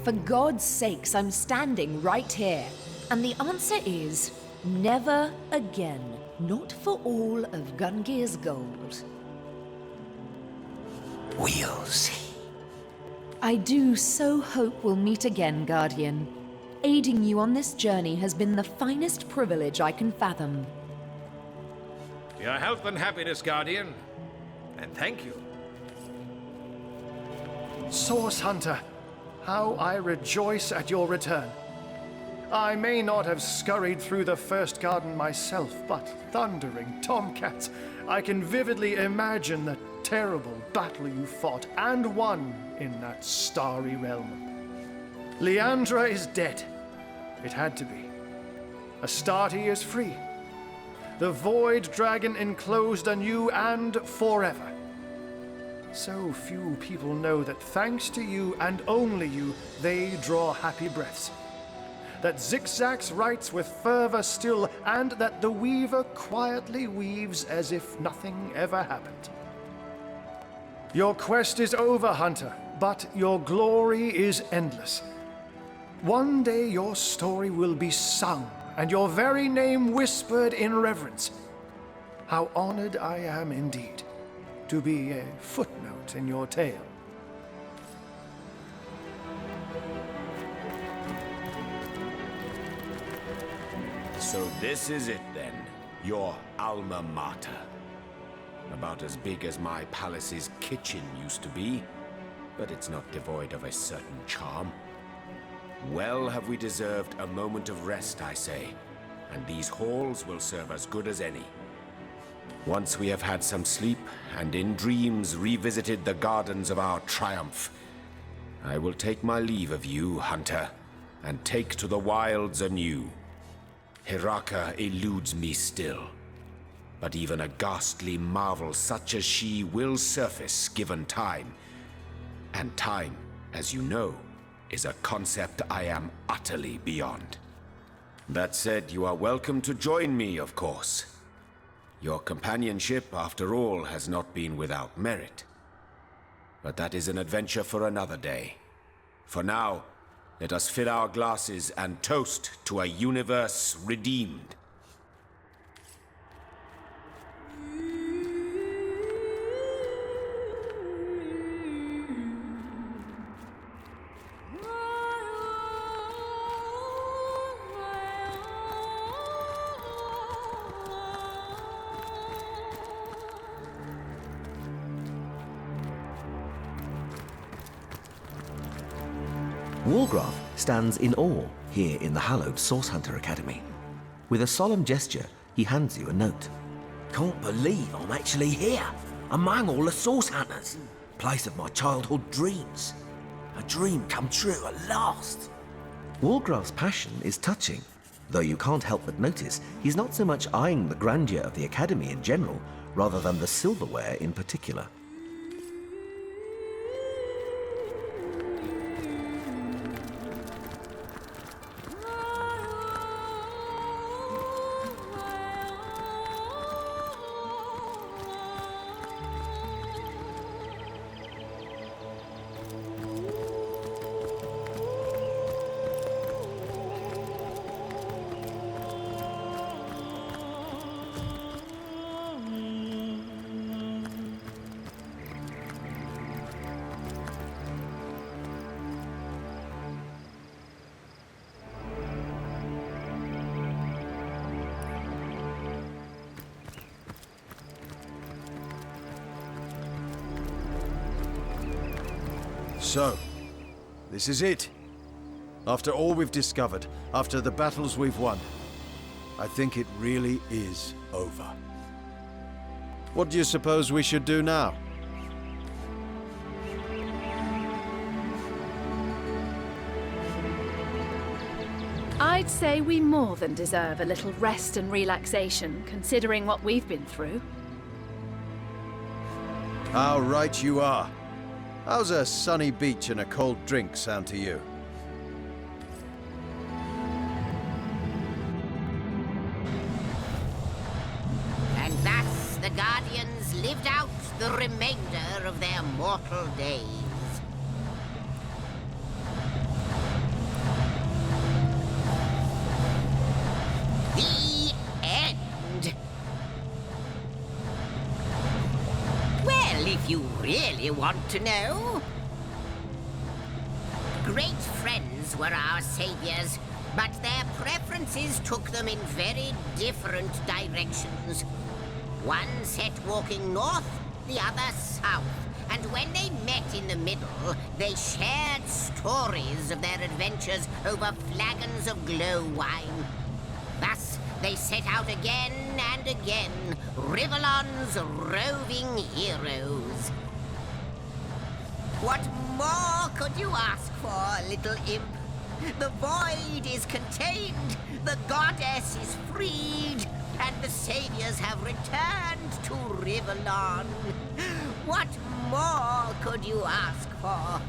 For God's sakes, I'm standing right here. And the answer is, never again. Not for all of Gungear's gold. We'll see. I do so hope we'll meet again, Guardian. Aiding you on this journey has been the finest privilege I can fathom. Your health and happiness, Guardian. And thank you. Source Hunter, how I rejoice at your return. I may not have scurried through the first garden myself, but thundering tomcats, I can vividly imagine the terrible battle you fought and won in that starry realm. Leandra is dead. It had to be. Astarte is free. The Void Dragon enclosed anew and forever. So few people know that thanks to you and only you, they draw happy breaths. That Zigzax writes with fervor still, and that the Weaver quietly weaves as if nothing ever happened. Your quest is over, Hunter, but your glory is endless. One day your story will be sung, and your very name whispered in reverence. How honored I am indeed to be a footnote in your tale. So this is it then, your alma mater. About as big as my palace's kitchen used to be, but it's not devoid of a certain charm. Well have we deserved a moment of rest, I say, and these halls will serve as good as any. Once we have had some sleep, and in dreams revisited the gardens of our triumph, I will take my leave of you, Hunter, and take to the wilds anew. Hiraka eludes me still, but even a ghastly marvel such as she will surface given time. And time, as you know, is a concept I am utterly beyond. That said, you are welcome to join me, of course. Your companionship, after all, has not been without merit. But that is an adventure for another day. For now, let us fill our glasses and toast to a universe redeemed. Wargraf stands in awe here in the hallowed Source Hunter Academy. With a solemn gesture, he hands you a note. Can't believe I'm actually here, among all the Source Hunters. Place of my childhood dreams. A dream come true at last. Wargraf's passion is touching, though you can't help but notice he's not so much eyeing the grandeur of the Academy in general, rather than the silverware in particular. So, this is it. After all we've discovered, after the battles we've won, I think it really is over. What do you suppose we should do now? I'd say we more than deserve a little rest and relaxation, considering what we've been through. How right you are. How's a sunny beach and a cold drink sound to you? And thus the Guardians lived out the remainder of their mortal days. The end. Well, if you really want to know. Great friends were our saviors, but their preferences took them in very different directions. One set walking north, the other south. And when they met in the middle, they shared stories of their adventures over flagons of glow wine. Thus, they set out again and again, Rivellon's roving heroes. What more could you ask for, little imp? The void is contained, the goddess is freed, and the saviors have returned to Rivellon. What more could you ask for?